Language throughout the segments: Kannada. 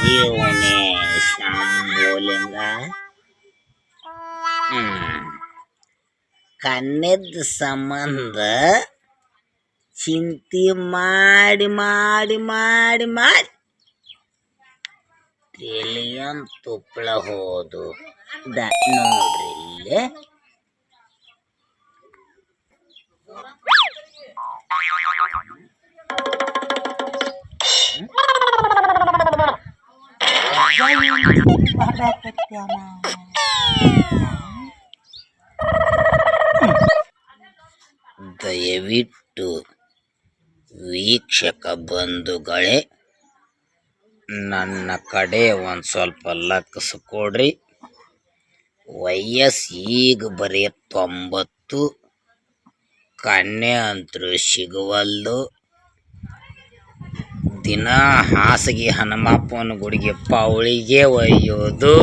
ಇವನೇ ಶಂಭೋಲಿಂಗ. ಕಣ್ಣೆದ್ದ ಸಂಬಂಧ ಚಿಂತೆ ಮಾಡಿ ಮಾಡಿ ಮಾಡಿ ಮಾಡಿ ತಲೆಯನ್ ತುಪ್ಪಳ ಹೋದು ನೋಡ್ರಿ ಇಲ್ಲೇ. ದಯವಿಟ್ಟು ವೀಕ್ಷಕ ಬಂಧುಗಳೇ, ನನ್ನ ಕಡೆ ಒಂದು ಸ್ವಲ್ಪ ಲಕ್ಷ ಕೊಡ್ರಿ. ವಯಸ್ಸು ಈಗ ಬರೀ 90. ಕನ್ಯೆ ಅಂತರೂ ಸಿಗವಲ್ದು. ದಿನ ಹಾಸಿಗೆ ಹನುಮಪ್ಪನ ಗುಡಿಗೆ ಪೌಳಿಗೆ ಒಯ್ಯೋದು.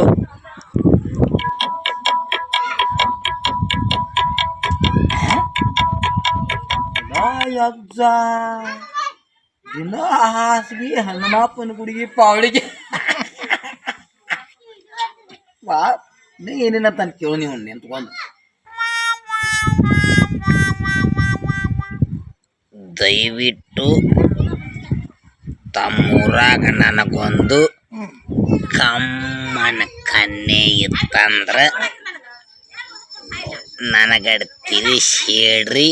ಅಜ್ಜ ದಿನ ಹಾಸಿಗೆ ಹನುಮಪ್ಪನ ಗುಡಿಗೆ ಪೌಳಿಗೆ ವಾ ಏನೇನ ತನ್ ಕೇಳು ನೀವು ನಿಂತ್ಕೊಂಡು. ದಯವಿಟ್ಟು ತಮ್ಮೂರಾಗ ನನಗೊಂದು ಕಮ್ಮನ ಕನ್ಯೆ ಇತ್ತಂದ್ರೆ ನನಗಡ ತಿಳಿಸಿ ಹೇಳ್ರಿ.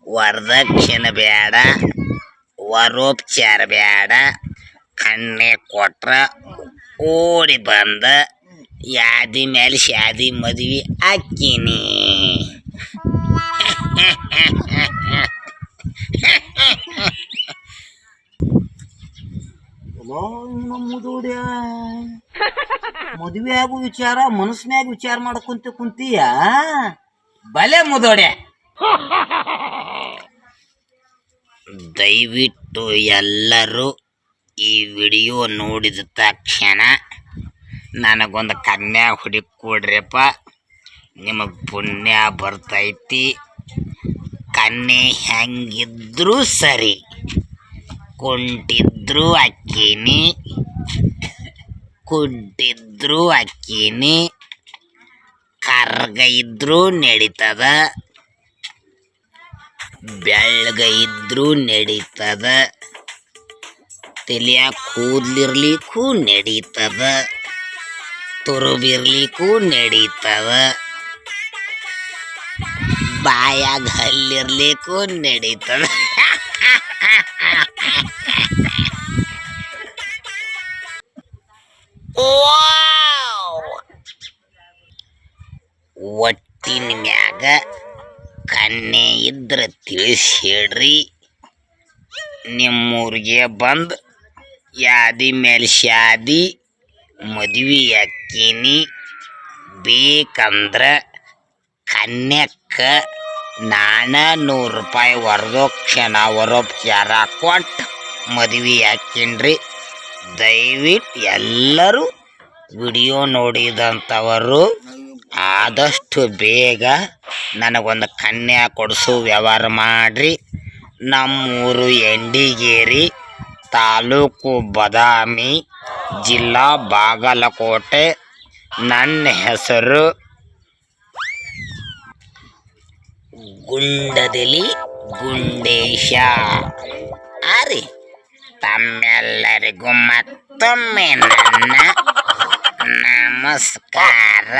ವರದಕ್ಷಿಣೆ ಬೇಡ, ವರೋಪಚಾರ ಬೇಡ. ಕನ್ಯೆ ಕೊಟ್ರ ಓಡಿ ಬಂದ ಯಾದಿ ಮೇಲೆ ಶಾದಿ ಮದ್ವಿ ಆಕ್ಕಿನಿ. ಮುದುಡ್ಯ ಮದುವೆ ಆಗೋ ವಿಚಾರ ಮನಸ್ನ್ಯಾಗ ವಿಚಾರ ಮಾಡ್ಕೊಂತ ಕುಂತೀಯ. ಬಲೆ ಮುದೋಡೆ. ದಯವಿಟ್ಟು ಎಲ್ಲರೂ ಈ ವಿಡಿಯೋ ನೋಡಿದ ತಕ್ಷಣ ನನಗೊಂದು ಕನ್ಯಾ ಹುಡುಕಿ ಕೊಡ್ರಿಪ್ಪ. ನಿಮಗೆ ಪುಣ್ಯ ಬರ್ತೈತಿ. ಕನ್ಯೆ ಹೆಂಗಿದ್ರು ಸರಿ, ಕುಂಟಿದ್ರು ಅಕ್ಕೀನಿ, ಕುಡ್ಡಿದ್ರು ಅಕ್ಕೀನಿ, ಕರ್ಗ ಇದ್ರೂ ನಡೀತದ, ಬೆಳ್ಳಗ ಇದ್ರೂ ನಡೀತದ, ತಲೆಯ ಕೂದ್ಲಿರ್ಲಿಕ್ಕೂ ನಡೀತದ, ತುರುಬಿರ್ಲಿಕ್ಕೂ ನಡೀತದ, ಬಾಯಾಗ ಹಲ್ಲಿರ್ಲಿಕ್ಕೂ ನಡೀತದ. ಒಟ್ಟಿನ ಮ್ಯಾಗ ಕನ್ಯೆ ಇದ್ರ ತಿಳಿಸಿ ಹೇಳ್ರಿ. ನಿಮ್ಮೂರಿಗೆ ಬಂದು ಯಾದಿ ಮೇಲೆ ಶಾದಿ ಮದ್ವಿ ಅಕ್ಕೀನಿ. ಬೇಕಂದ್ರೆ ಕನ್ಯಕ್ಕ $100 ವರೋಪಚಾರ ಕೊಟ್ಟು ಮದ್ವಿ ಹಾಕಿನ್ರಿ. ದಯವಿಟ್ಟು ಎಲ್ಲರೂ ವಿಡಿಯೋ ನೋಡಿದಂಥವರು ಆದಷ್ಟು ಬೇಗ ನನಗೊಂದು ಕನ್ಯಾ ಕೊಡಿಸೋ ವ್ಯವಹಾರ ಮಾಡಿರಿ. ನಮ್ಮೂರು ಎಂಡಿಗೇರಿ, ತಾಲೂಕು ಬದಾಮಿ, ಜಿಲ್ಲಾ ಬಾಗಲಕೋಟೆ. ನನ್ನ ಹೆಸರು ಗುಂಡದಲಿ ಗುಂಡೇಶ. ಅರಿ ತಮ್ಮೆಲ್ಲರಿಗೂ ಮತ್ತೊಮ್ಮೆ ನನ್ನ ನಮಸ್ಕಾರ.